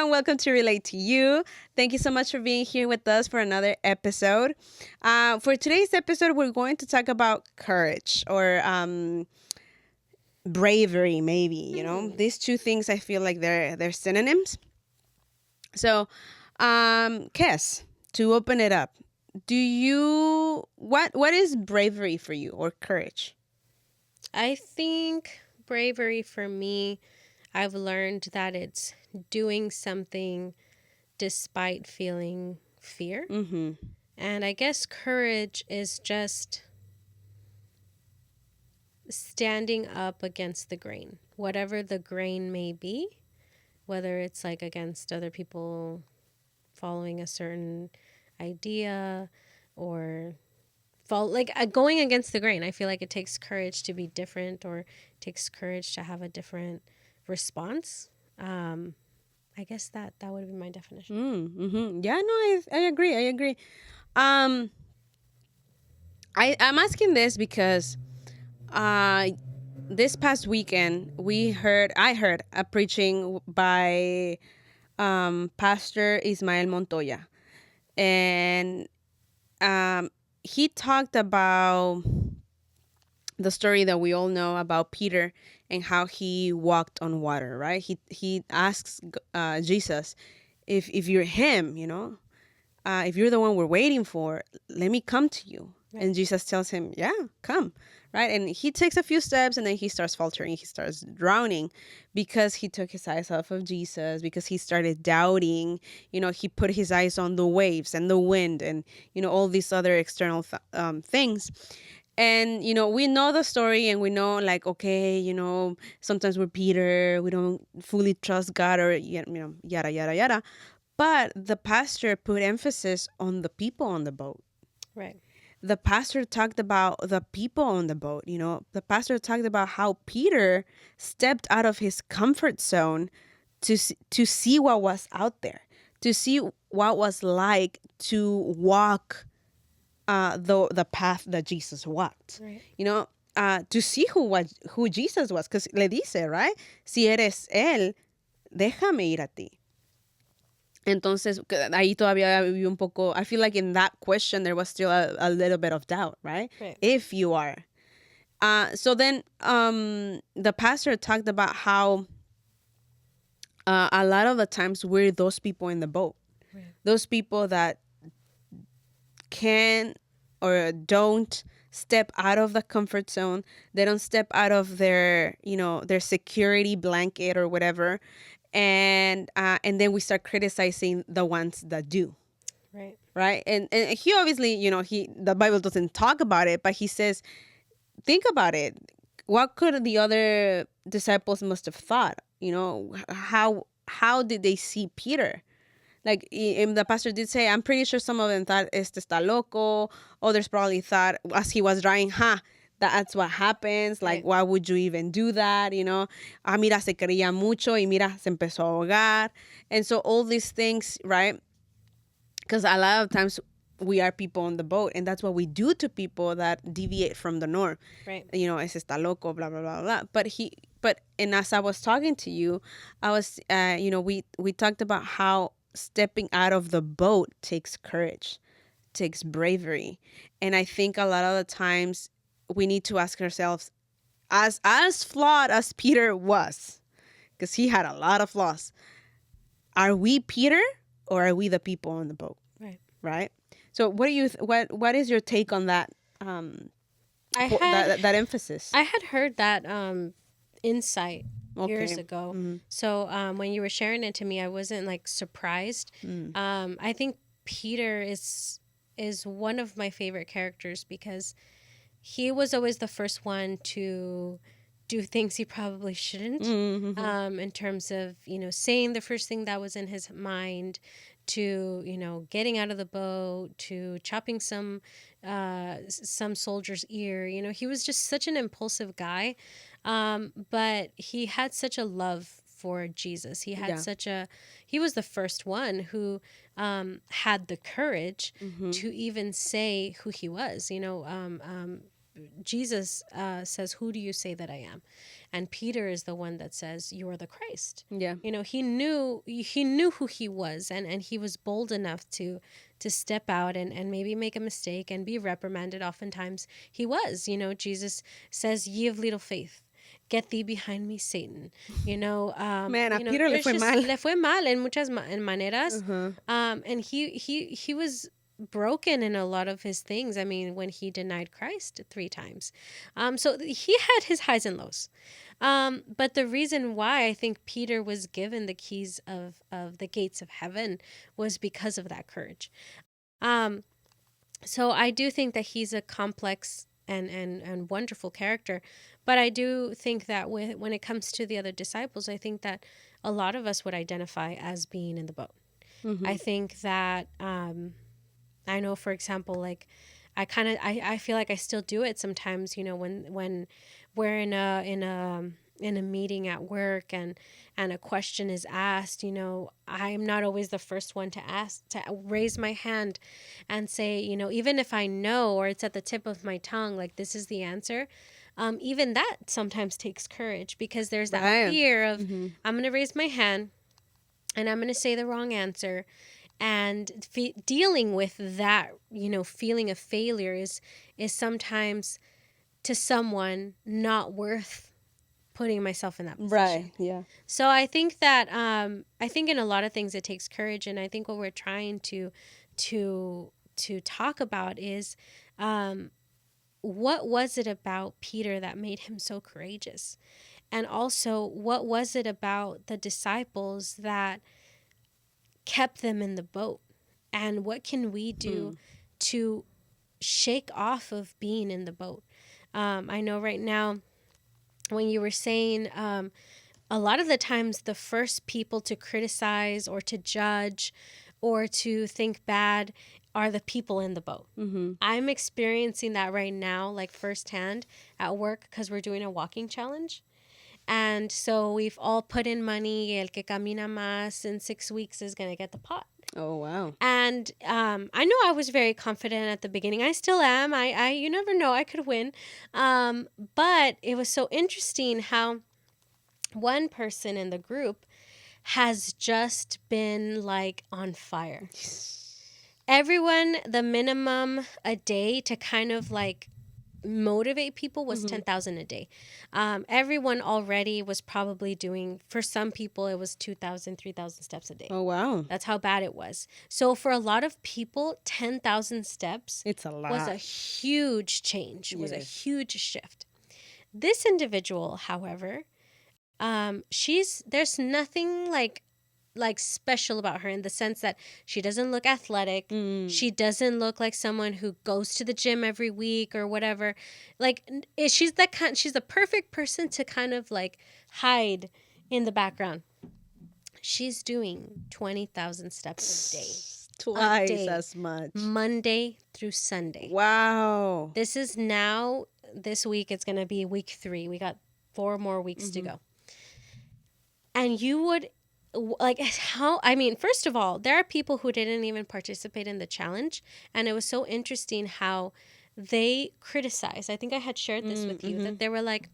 everyone. Welcome to Relate to You. Thank you so much for being here with us for another episode. For today's episode, we're going to talk about courage or bravery, maybe. These two things I feel like they're synonyms. So, Kes, to open it up, what is bravery for you or courage? I think bravery for me, I've learned that it's doing something despite feeling fear. Mm-hmm. And I guess courage is just standing up against the grain, whatever the grain may be, whether it's like against other people following a certain idea or going against the grain. I feel like it takes courage to be different, or it takes courage to have a different response. I guess that would be my definition. Mm-hmm. Yeah, no, I agree. I agree. I'm asking this because this past weekend I heard a preaching by Pastor Ismael Montoya, and he talked about the story that we all know about Peter and how he walked on water, right? He asks Jesus, if you're him, if you're the one we're waiting for, let me come to you. Right. And Jesus tells him, yeah, come, right? And he takes a few steps and then he starts faltering. He starts drowning because he took his eyes off of Jesus, because he started doubting. He put his eyes on the waves and the wind and, all these other external things. And, we know the story and we know, like, okay, sometimes we're Peter, we don't fully trust God or, yada, yada, yada. But the pastor put emphasis on the people on the boat. Right. The pastor talked about the people on the boat. The pastor talked about how Peter stepped out of his comfort zone to see what was out there, to see what was like to walk the path that Jesus walked. Right. To see who Jesus was, because le dice, right? Si eres él, déjame ir a ti. Entonces, ahí todavía había un poco, I feel like in that question, there was still a little bit of doubt, right? Right. If you are. So then the pastor talked about how a lot of the times we're those people in the boat. Right. Those people that can or don't step out of the comfort zone. They don't step out of their security blanket or whatever. And then we start criticizing the ones that do. Right. And he obviously, the Bible doesn't talk about it, but he says, think about it. What could the other disciples must have thought? How did they see Peter? Like, the pastor did say, I'm pretty sure some of them thought, este está loco. Others probably thought, as he was drying, that's what happens. Like, why would you even do that? Mira, se creía mucho y mira, se empezó a ahogar. And so all these things, right? Because a lot of times we are people on the boat, and that's what we do to people that deviate from the norm. Right. Ese está loco, blah, blah, blah, blah. And as I was talking to you, I was, we talked about how stepping out of the boat takes courage, takes bravery. And I think a lot of the times we need to ask ourselves, as flawed as Peter was, because he had a lot of flaws, are we Peter or are we the people on the boat? Right. So what do you what is your take on that? That emphasis. I had heard that insight years ago. Mm-hmm. So when you were sharing it to me, I wasn't like surprised. I think Peter is one of my favorite characters because he was always the first one to do things he probably shouldn't. Mm-hmm. In terms of saying the first thing that was in his mind, to getting out of the boat, to chopping some soldier's ear. He was just such an impulsive guy, but he had such a love for Jesus. He had he was the first one who had the courage to even say who he was. Jesus says, "Who do you say that I am?" And Peter is the one that says, "You are the Christ." Yeah. You know, he knew who he was, and he was bold enough to step out and maybe make a mistake and be reprimanded. Oftentimes he was. You know, Jesus says, "Ye of little faith, get thee behind me, Satan." Man, a Peter le there's fue just mal. le fue mal en muchas maneras. Uh-huh. And he was broken in a lot of his things. I mean, when he denied Christ 3 times. So he had his highs and lows. But the reason why I think Peter was given the keys of the gates of heaven was because of that courage. So I do think that he's a complex and wonderful character. But I do think that when it comes to the other disciples, I think that a lot of us would identify as being in the boat. I think that I know, for example, like I feel like I still do it sometimes, when we're in a meeting at work and a question is asked, I'm not always the first one to raise my hand and say, even if I know or it's at the tip of my tongue, like this is the answer. Even that sometimes takes courage because there's that Right. fear of I'm going to raise my hand and I'm going to say the wrong answer. And dealing with that, feeling of failure is sometimes to someone not worth putting myself in that position. Right. Yeah. So I think that I think in a lot of things it takes courage, and I think what we're trying to talk about is what was it about Peter that made him so courageous, and also what was it about the disciples that kept them in the boat, and what can we do to shake off of being in the boat. I know right now when you were saying a lot of the times the first people to criticize or to judge or to think bad are the people in the boat. I'm experiencing that right now, like firsthand at work, because we're doing a walking challenge. And so we've all put in money. El que camina más in 6 weeks is going to get the pot. Oh, wow. And I know I was very confident at the beginning. I still am. I you never know, I could win. But it was so interesting how one person in the group has just been like on fire. Everyone, the minimum a day to kind of like motivate people was 10,000 a day. Everyone already was probably doing, for some people, it was 2,000, 3,000 steps a day. Oh, wow. That's how bad it was. So for a lot of people, 10,000 steps It's a lot. was a huge change, was a Yes. huge shift. This individual, however, there's nothing like special about her in the sense that she doesn't look athletic. She doesn't look like someone who goes to the gym every week or whatever. Like she's the perfect person to kind of like hide in the background. She's doing 20,000 steps a day. Twice day. as much. Monday through Sunday. Wow. This week it's going to be week 3. We got 4 more weeks to go. And you would like how, I mean, first of all, there are people who didn't even participate in the challenge, and it was so interesting how they criticized. I think I had shared this with you, that they were like,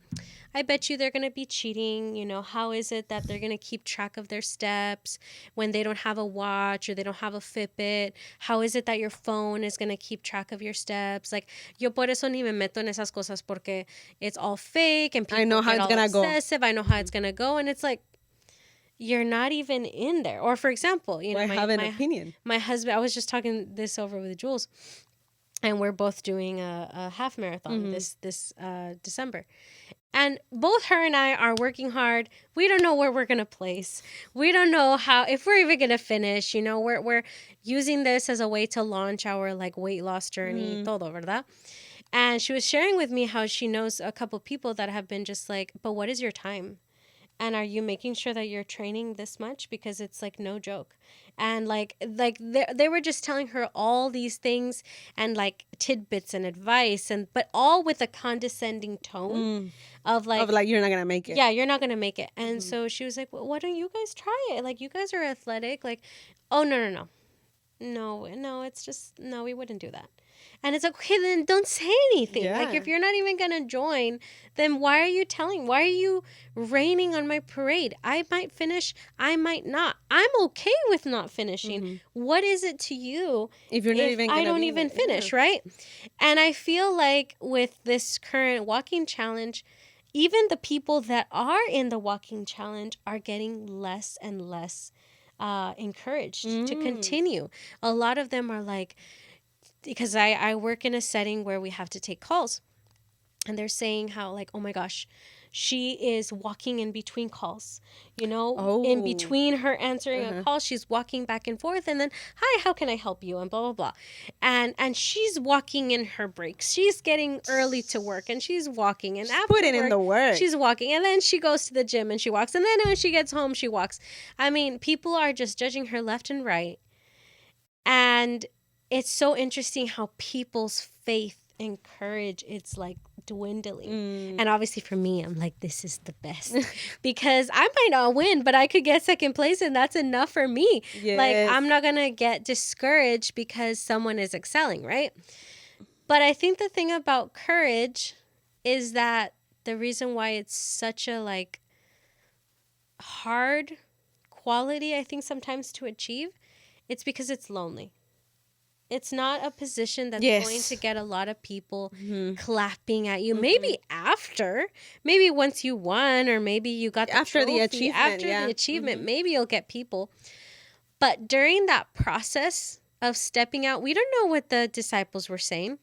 I bet you they're going to be cheating. How is it that they're going to keep track of their steps when they don't have a watch or they don't have a Fitbit? How is it that your phone is going to keep track of your steps? Like, yo por eso ni me meto en esas cosas porque it's all fake and people I know how get it's all gonna go. obsessive. I know how it's going to go. And it's like, you're not even in there. Or for example, I have an opinion. my husband, I was just talking this over with Jules, and we're both doing a half marathon this December. And both her and I are working hard. We don't know where we're going to place. We don't know if we're even going to finish. We're using this as a way to launch our like weight loss journey, todo, ¿verdad? And she was sharing with me how she knows a couple people that have been just like, but what is your time? And are you making sure that you're training this much? Because it's like no joke. And like they were just telling her all these things and like tidbits and advice, but all with a condescending tone of like You're not gonna make it. Yeah, you're not gonna make it. And so she was like, well, why don't you guys try it? Like, you guys are athletic. Like, oh no, it's just no, we wouldn't do that. And it's like, okay, then don't say anything. Like, Yeah. if you're not even going to join, then why are you why are you raining on my parade? I might finish, I might not. I'm okay with not finishing. What is it to you If you're not if even I gonna don't be even there, yeah. finish, right? And I feel like with this current walking challenge, even the people that are in the walking challenge are getting less and less encouraged to continue. A lot of them are like, because I work in a setting where we have to take calls, and they're saying how, like, oh my gosh, she is walking in between calls, in Oh. between her answering a call, she's walking back and forth, and then, hi, how can I help you, and blah blah blah. And she's walking in her breaks, she's getting early to work, and she's walking, and after Putting in work, the work. she's walking, and then she goes to the gym and she walks, and then when she gets home she walks. I mean, people are just judging her left and right. And it's so interesting how people's faith and courage, it's like dwindling. And obviously for me, I'm like, this is the best. Because I might not win, but I could get second place, and that's enough for me. Like, Yes. I'm not going to get discouraged because someone is excelling, right? But I think the thing about courage is that the reason why it's such a like hard quality, I think, sometimes to achieve, it's because it's lonely. It's not a position that's Yes. going to get a lot of people clapping at you. Maybe after, maybe once you won, or maybe you got the After the trophy, achievement, after yeah. the achievement, maybe you'll get people. But during that process of stepping out, we don't know what the disciples were saying.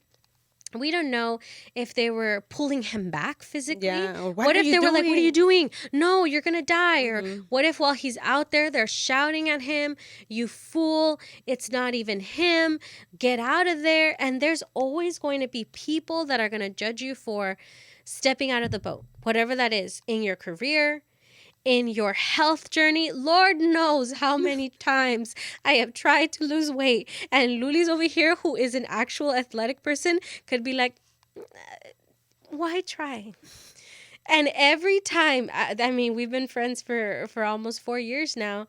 We don't know if they were pulling him back physically. Yeah, or What are if you they were like, what are you doing? doing? No, you're going to die. Or what if while he's out there, they're shouting at him, you fool, it's not even him, get out of there. And there's always going to be people that are going to judge you for stepping out of the boat, whatever that is, in your career, in your health journey. Lord knows how many times I have tried to lose weight, and Luli's over here, who is an actual athletic person, could be like, why try? And every time, I mean, we've been friends for almost 4 years now.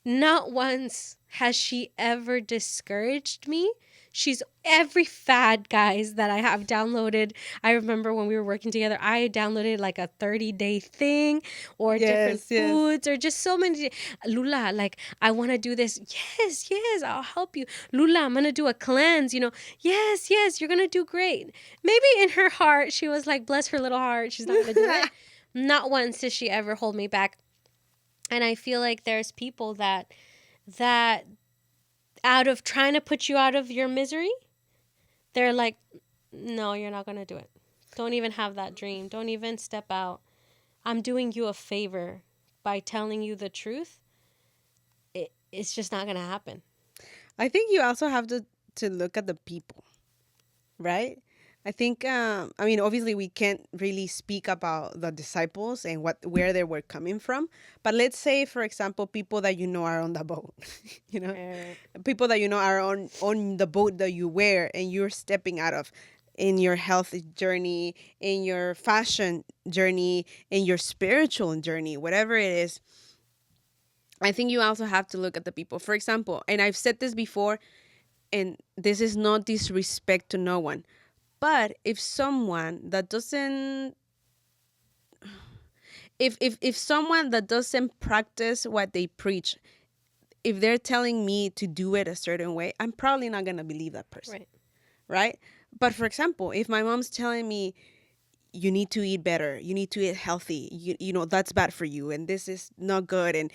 Not once has she ever discouraged me. She's every fad, guys, that I have downloaded. I remember when we were working together, I downloaded like a 30-day thing, or different foods, or just so many. Lula, like, I want to do this. Yes, I'll help you. Lula, I'm going to do a cleanse, Yes, you're going to do great. Maybe in her heart, she was like, bless her little heart, she's not going to do it. Not once does she ever hold me back. And I feel like there's people that out of trying to put you out of your misery, they're like, no, you're not going to do it. Don't even have that dream. Don't even step out. I'm doing you a favor by telling you the truth. It's just not going to happen. I think you also have to look at the people, right? I think, I mean, obviously we can't really speak about the disciples and where they were coming from. But let's say, for example, people that are on the boat, people that are on the boat that you wear and you're stepping out of, in your health journey, in your fashion journey, in your spiritual journey, whatever it is. I think you also have to look at the people. For example, and I've said this before, and this is not disrespect to no one, but if someone that doesn't if someone that doesn't practice what they preach, if they're telling me to do it a certain way, I'm probably not going to believe that person. Right? But for example, if my mom's telling me, you need to eat better, you need to eat healthy, you know that's bad for you, and this is not good, and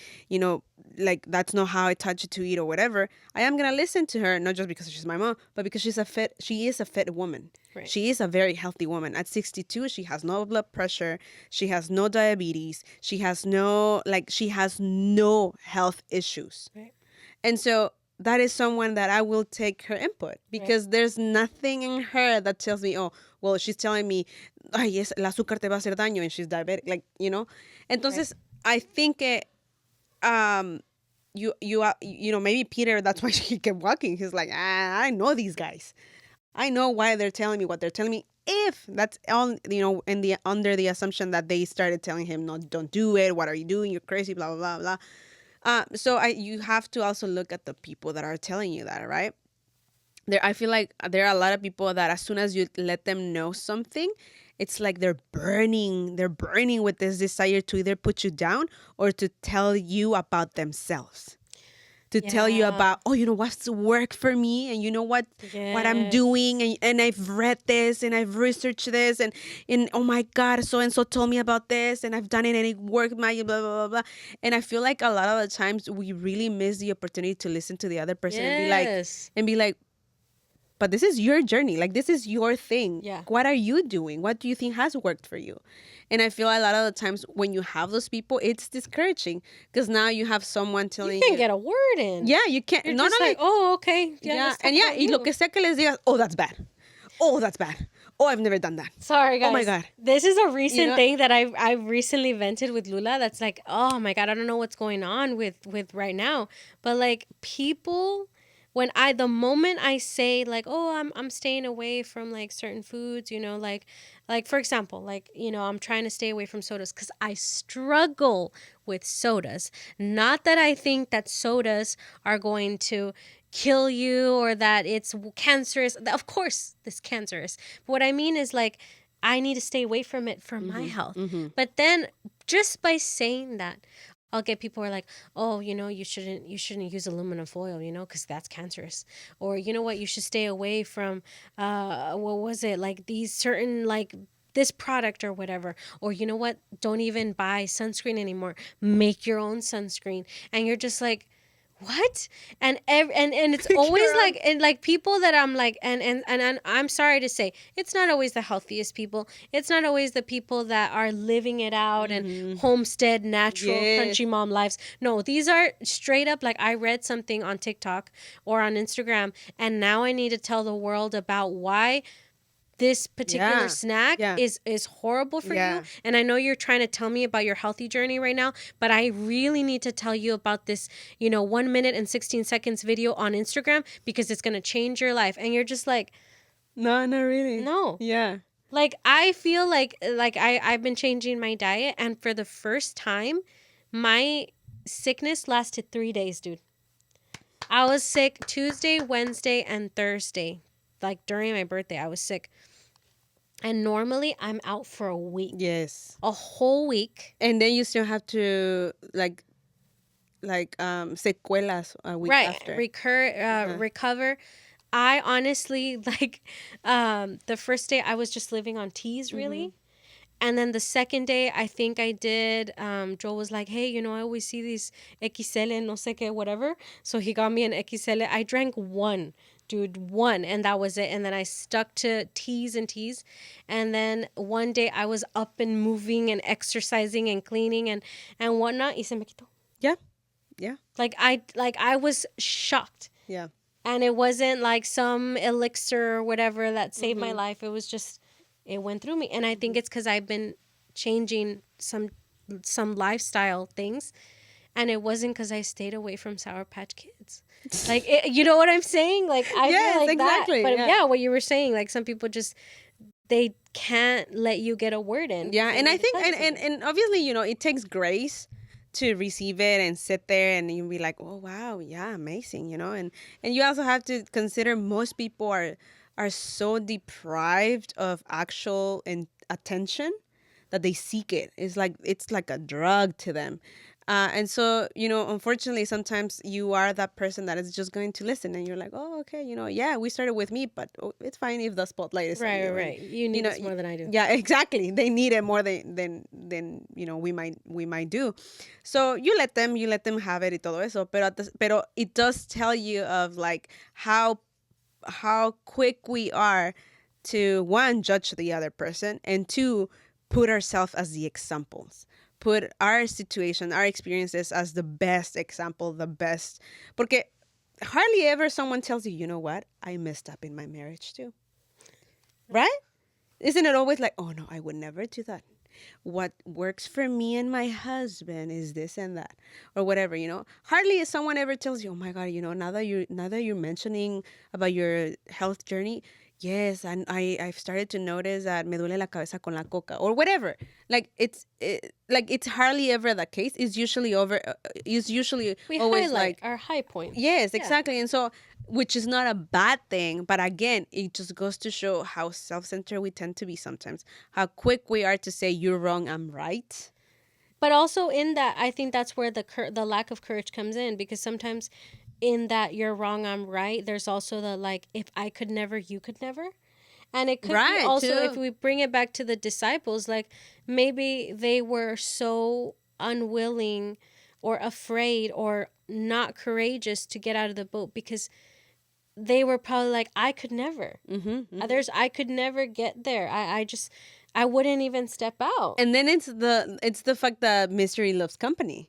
like, that's not how I taught you to eat, or whatever, I am gonna listen to her, not just because she's my mom, but because she is a fit woman. She is a very healthy woman. At 62, she has no blood pressure, she has no diabetes, she has no health issues. And so that is someone that I will take her input, because there's nothing in her that tells me, oh, well, she's telling me, ay, yes, el azúcar te va a hacer daño, and she's diabetic, like, Entonces, I think maybe Peter, that's why he kept walking. He's like, I know these guys. I know why they're telling me what they're telling me. If that's all, under the assumption that they started telling him, no, don't do it. What are you doing? You're crazy, blah, blah, blah, blah. So you have to also look at the people that are telling you that, right? I feel like there are a lot of people that as soon as you let them know something, it's like they're burning with this desire to either put you down or to tell you about themselves, to tell you Yeah. about, oh, what's work for me, and what I'm Yes. doing, and I've read this and I've researched this, and oh my God, so and so told me about this, and I've done it and it worked, my blah blah blah blah. And I feel like a lot of the times we really miss the opportunity to listen to the other person Yes. and be like, but this is your journey. Like, this is your thing. Yeah. What are you doing? What do you think has worked for you? And I feel a lot of the times when you have those people, it's discouraging because now you have someone You telling can't you, get a word in. yeah, you can't. You're Not just only, like, oh, okay. Yeah, yeah, let's talk and yeah, about y lo you. que sea que les digas, oh, that's bad. Oh, that's bad. Oh, I've never done that. Sorry, Oh my guys. God. This is a You recent know, thing that I recently vented with Lula. That's like, oh my God, I don't know what's going on with right now. But like people, when the moment I say like, oh, I'm staying away from like certain foods, like for example, like I'm trying to stay away from sodas because I struggle with sodas. Not that I think that sodas are going to kill you or that it's cancerous. Of course, this cancerous. But what I mean is like I need to stay away from it for my health. But then just by saying that, I'll get people who are like, "Oh, you shouldn't use aluminum foil, because that's cancerous." Or you know what, you should stay away from what was it? Like these certain like this product or whatever. Or you know what, don't even buy sunscreen anymore. Make your own sunscreen. And you're just like, what? And it's always You're on. like, and like people that I'm like, and I'm sorry to say, it's not always the healthiest people. It's not always the people that are living it out and homestead natural Yes. crunchy mom lives. No, these are straight up like I read something on TikTok or on Instagram, and now I need to tell the world about why this particular Yeah. snack Yeah. is horrible for Yeah. you. And I know you're trying to tell me about your healthy journey right now, but I really need to tell you about this 1 minute and 16 seconds video on Instagram because it's going to change your life. And you're just like, No, not really. no. Yeah. Like I feel like I've been changing my diet, and for the first time my sickness lasted 3 days, dude. I was sick Tuesday, Wednesday, and Thursday. Like during my birthday, I was sick. And normally I'm out for a week. Yes. A whole week. And then you still have to secuelas a week Right. after. Recover. I honestly like the first day I was just living on teas really. And then the second day, I think I did. Joel was like, "Hey, I always see these XL, no sé qué, whatever." So he got me an XL. I drank one, dude, one, and that was it. And then I stuck to teas and teas. And then one day I was up and moving and exercising and cleaning and whatnot. Y se me quitó. Yeah. Yeah. Like I was shocked. Yeah. And it wasn't like some elixir or whatever that saved my life. It was just, it went through me. And I think it's because I've been changing some lifestyle things. And it wasn't because I stayed away from Sour Patch Kids. Like, you know what I'm saying? Like, I Yes, feel like exactly, that. But yeah. yeah, what you were saying, like some people just, they can't let you get a word in. Yeah, They and I need to think, tell you and something. and obviously, it takes grace to receive it and sit there and you be like, oh wow, yeah, amazing, and you also have to consider most people are so deprived of actual attention that they seek it. It's like a drug to them. And so, unfortunately, sometimes you are that person that is just going to listen, and you're like, oh, okay, yeah, we started with me, but it's fine if the spotlight is on you. Right. You need this more than I do. Yeah, exactly. They need it more than we might do. So you let them have it y todo eso, pero it does tell you of like how quick we are to, one, judge the other person, and two, put ourselves as the examples, put our situation, our experiences as the best example, the best, porque hardly ever someone tells you, you know what, I messed up in my marriage too, right? Isn't it always like, oh no, I would never do that. What works for me and my husband is this and that, or whatever. Hardly someone ever tells you, oh my God, now that you're mentioning about your health journey, Yes, and I've started to notice that me duele la cabeza con la coca or whatever. Like it's hardly ever the case. It's usually We always highlight like our high points. yes, Yeah. exactly. And so which is not a bad thing, but again, it just goes to show how self-centered we tend to be sometimes. How quick we are to say you're wrong, I'm right. But also in that, I think that's where the lack of courage comes in, because sometimes in that you're wrong, I'm right, there's also the like, if I could never, you could never. And it could be Right, also, if too. we bring it back to the disciples, like maybe they were so unwilling or afraid or not courageous to get out of the boat because they were probably like, I could never. Others, I could never get there. I wouldn't even step out. And then it's the fact that mystery loves company,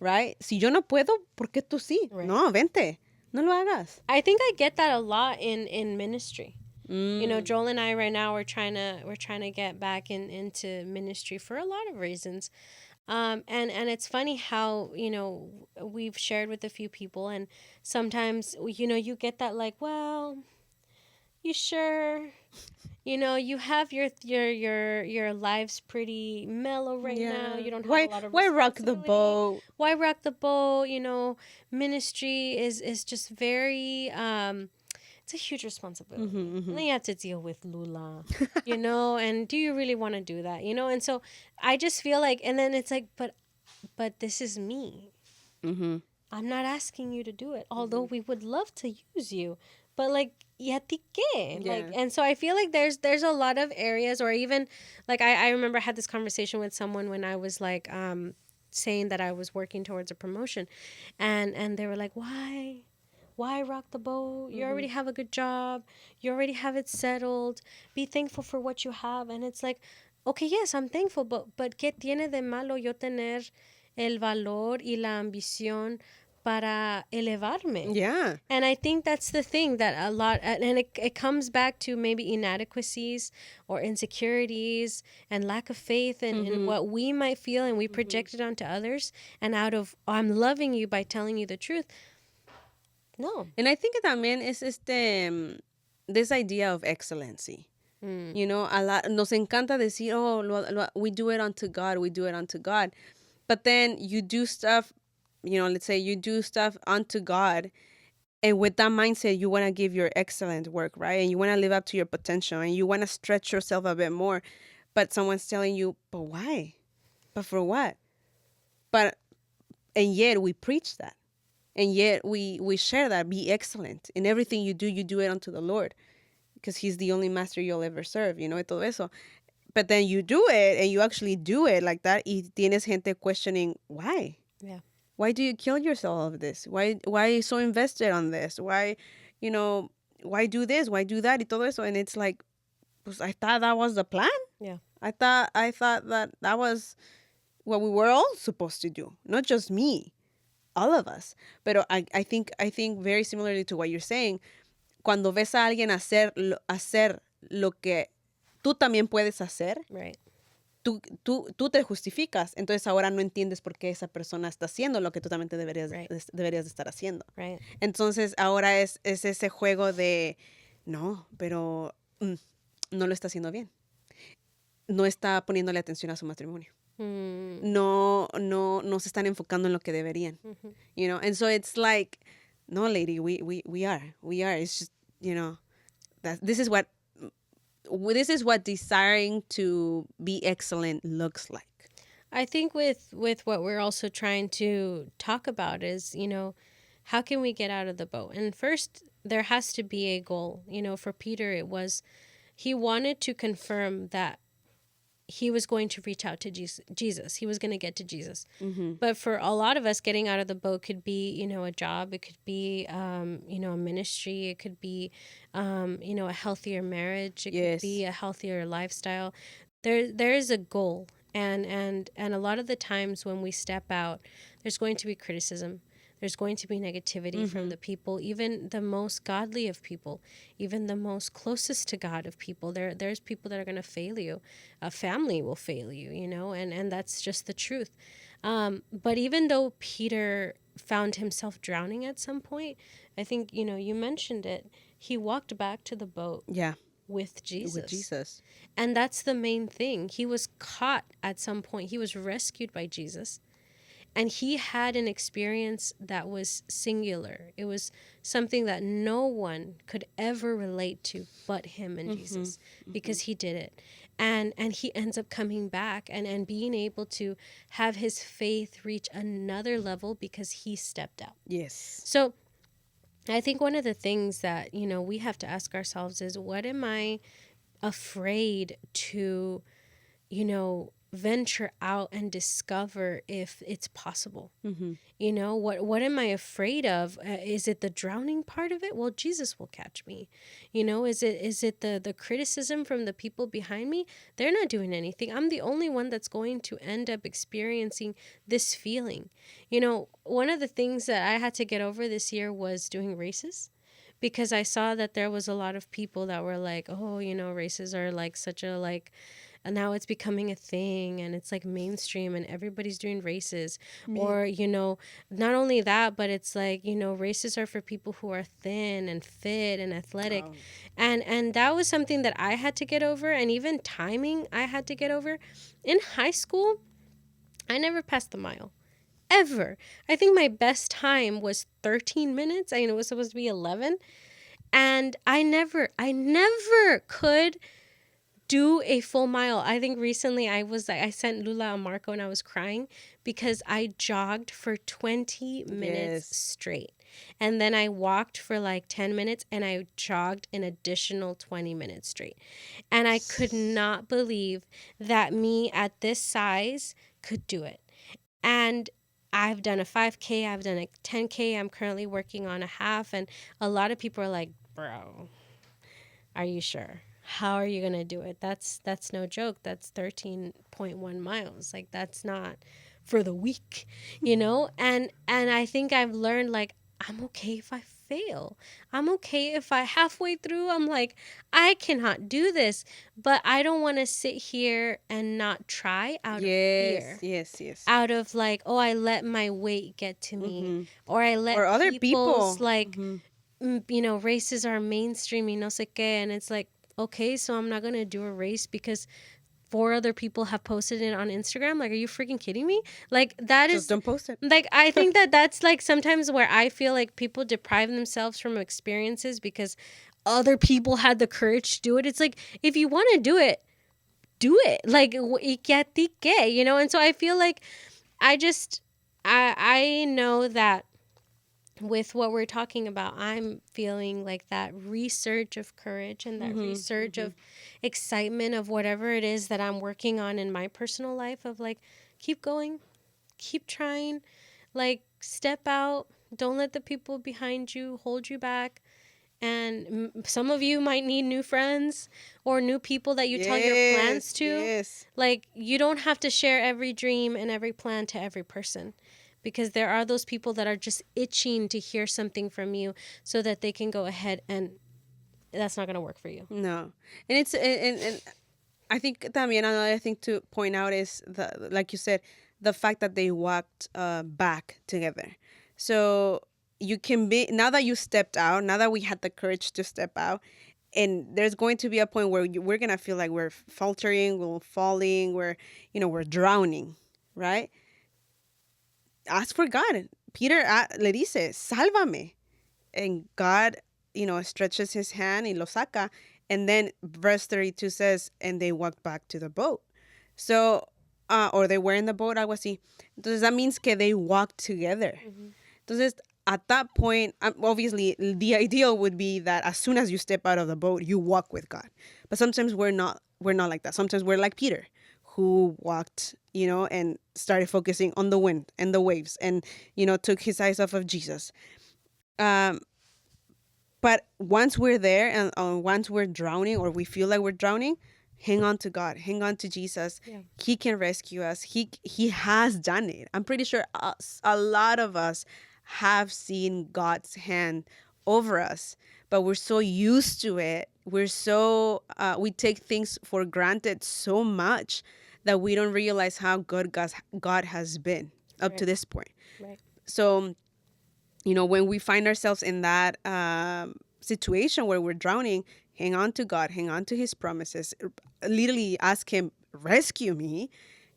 right? Si yo no puedo, ¿por qué tú sí? Right. No, vente. No lo hagas. I think I get that a lot in ministry. You know, Joel and I right now we're trying to get back into ministry for a lot of reasons. And it's funny how, you know, we've shared with a few people, and sometimes, you know, you get that like, well, you sure, you know, you have your lives pretty mellow right now. You don't have a lot of Why rock the responsibility. boat? Why rock the boat? You know, ministry is just very it's a huge responsibility. And then you have to deal with Lula, you know, and do you really want to do that? You know, and so I just feel like, and then it's like, but this is me. I'm not asking you to do it, although we would love to use you. But like, ¿y a ti qué? Yeah. Like, and so I feel like there's a lot of areas, or even like I remember I had this conversation with someone when I was like saying that I was working towards a promotion, and they were like, why rock the boat? You already have a good job. You already have it settled. Be thankful for what you have. And it's like, okay, yes, I'm thankful, but ¿qué tiene de malo yo tener el valor y la ambición para elevarme? Yeah. And I think that's the thing that a lot, and it comes back to maybe inadequacies or insecurities and lack of faith in what we might feel, and we project it onto others. And out of, I'm loving you by telling you the truth. No. And I think también es this idea of excellency. You know, a lot nos encanta decir, oh, we do it unto God, we do it unto God. But then you do stuff, you know, let's say you do stuff unto God, and with that mindset, you want to give your excellent work, right? And you want to live up to your potential, and you want to stretch yourself a bit more. But someone's telling you, but why? But for what? And yet we preach that. And yet we share that. Be excellent. In everything you do it unto the Lord. Because he's the only master you'll ever serve, you know, y todo eso. But then you do it, and you actually do it like that, y tienes gente questioning, why? Yeah. Why do you kill yourself of this? Why so invested on this? Why, you know, why do this? Why do that? Y todo eso. And it's like, pues, I thought that was the plan. Yeah. I thought that was what we were all supposed to do. Not just me. All of us. Pero I think very similarly to what you're saying, cuando ves a alguien hacer lo que tú también puedes hacer, Right. tú te justificas. Entonces ahora no entiendes por qué esa persona está haciendo lo que tú también deberías de estar haciendo. Right. Entonces ahora es ese juego de, no, pero no lo está haciendo bien. No está poniéndole atención a su matrimonio. No se están enfocando en lo que deberían. You know, and so it's like, no, lady, we are. It's just, you know, that this is what desiring to be excellent looks like. I think with what we're also trying to talk about is, you know, how can we get out of the boat? And first, there has to be a goal. You know, for Peter, it was, he wanted to confirm that he was going to reach out to Jesus. He was going to get to Jesus. But for a lot of us, getting out of the boat could be, you know, a job. It could be, you know, a ministry. It could be, you know, a healthier marriage. It could be a healthier lifestyle. There is a goal. And a lot of the times when we step out, there's going to be criticism. There's going to be negativity from the people, even the most godly of people, even the most closest to God of people. There's people that are going to fail you. A family will fail you, you know, and that's just the truth. But even though Peter found himself drowning at some point, I think, you know, you mentioned it, he walked back to the boat. Yeah. with With Jesus. Jesus. And that's the main thing. He was caught at some point. He was rescued by Jesus. And he had an experience that was singular. It was something that no one could ever relate to but him and Jesus, because he did it. And he ends up coming back and being able to have his faith reach another level because he stepped out. Yes. So I think one of the things that, we have to ask ourselves is, what am I afraid to, venture out and discover if it's possible? What am I afraid of? Is it the drowning part of it? Well, Jesus will catch me. Is it the criticism from the people behind me? They're not doing anything. I'm the only one that's going to end up experiencing this feeling. One of the things that I had to get over this year was doing races, because I saw that there was a lot of people that were like, oh, races are like such a like, and now it's becoming a thing and it's like mainstream and everybody's doing races. Or not only that, but it's like, races are for people who are thin and fit and athletic. And that was something that I had to get over. And even timing, I had to get over. In high school, I never passed the mile, ever. I think my best time was 13 minutes. It was supposed to be 11. And I never could do a full mile. I think recently I sent Lula a Marco and I was crying because I jogged for 20 minutes straight. And then I walked for like 10 minutes and I jogged an additional 20 minutes straight. And I could not believe that me at this size could do it. And I've done a 5K, I've done a 10K, I'm currently working on a half. And a lot of people are like, bro, are you sure? How are you going to do it? That's no joke. That's 13.1 miles. Like, that's not for the weak, And I think I've learned, like, I'm okay if I fail. I'm okay if I halfway through, I'm like, I cannot do this, but I don't want to sit here and not try out of fear. Yes. Out of like, oh, I let my weight get to me, or I let or other people's people like, races are mainstreaming, no sé qué, and it's like, okay, so I'm not gonna do a race because 4 other people have posted it on Instagram. Like, are you freaking kidding me? Like, that Just is don't post it. like, I think that's like sometimes where I feel like people deprive themselves from experiences because other people had the courage to do it. It's like, if you want to do it, do it. Like, y que a ti qué, And so I feel like I know that with what we're talking about, I'm feeling like that resurge of courage and that resurge of excitement of whatever it is that I'm working on in my personal life, of like, keep going, keep trying, like, step out. Don't let the people behind you hold you back. And some of you might need new friends or new people that you tell your plans to. Yes. Like, you don't have to share every dream and every plan to every person, because there are those people that are just itching to hear something from you so that they can go ahead, and that's not going to work for you. No. And it's and I think también another thing to point out is like you said, the fact that they walked back together. So you can be, now that you stepped out, now that we had the courage to step out, and there's going to be a point where we're going to feel like we're faltering, we're falling, we're drowning, right? Ask for God. Peter le dice, sálvame. And God, stretches his hand y lo saca. And then verse 32 says, and they walked back to the boat. So, or they were in the boat, algo así. Entonces, that means que they walked together. Entonces, at that point, obviously, the ideal would be that as soon as you step out of the boat, you walk with God. But sometimes we're not like that. Sometimes we're like Peter, who walked, and started focusing on the wind and the waves and, took his eyes off of Jesus. But once we're there and once we're drowning or we feel like we're drowning, hang on to God, hang on to Jesus. Yeah. He can rescue us. He has done it. I'm pretty sure a lot of us have seen God's hand over us, but we're so used to it. We're so, we take things for granted so much that we don't realize how good God has been up to this point. Right. So, when we find ourselves in that situation where we're drowning, hang on to God, hang on to his promises, literally ask him, rescue me,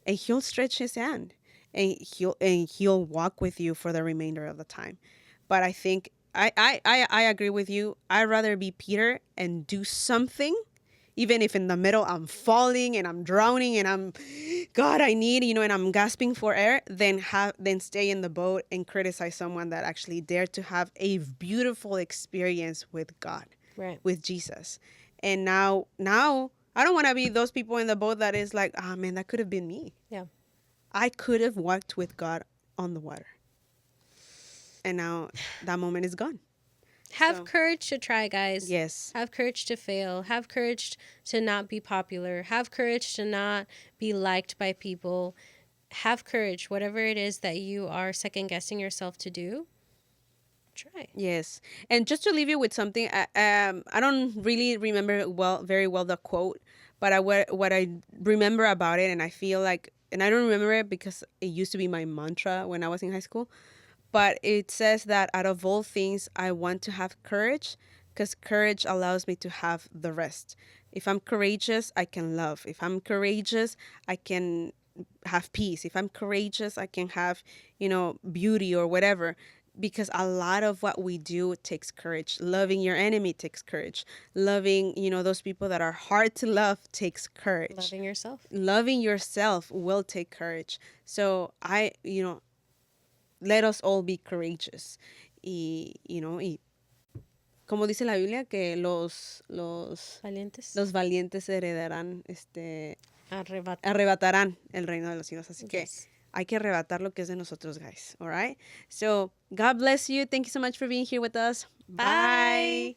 and he'll stretch his hand, and he'll walk with you for the remainder of the time. But I think I agree with you. I'd rather be Peter and do something, even if in the middle I'm falling and I'm drowning and I'm, God, I need, and I'm gasping for air, than stay in the boat and criticize someone that actually dared to have a beautiful experience with God, Right. with Jesus. And now I don't want to be those people in the boat that is like, oh man, that could have been me. Yeah. I could have walked with God on the water. And now that moment is gone. Have So- courage to try, guys. Yes. Have courage to fail. Have courage to not be popular. Have courage to not be liked by people. Have courage, whatever it is that you are second guessing yourself to do. Try. Yes, and just to leave you with something, I don't really remember very well the quote, but what I remember about it, and I feel like, and I don't remember it because it used to be my mantra when I was in high school, but it says that out of all things, I want to have courage, because courage allows me to have the rest. If I'm courageous, I can love. If I'm courageous, I can have peace. If I'm courageous, I can have, beauty or whatever. Because a lot of what we do takes courage. Loving your enemy takes courage. Loving, those people that are hard to love takes courage. Loving yourself. Loving yourself will take courage. So let us all be courageous. Y como dice la Biblia, que Valientes. los valientes heredarán, Arrebat. arrebatarán el reino de los cielos. Así que Yes. hay que arrebatar lo que es de nosotros, guys. All right? So, God bless you. Thank you so much for being here with us. Bye.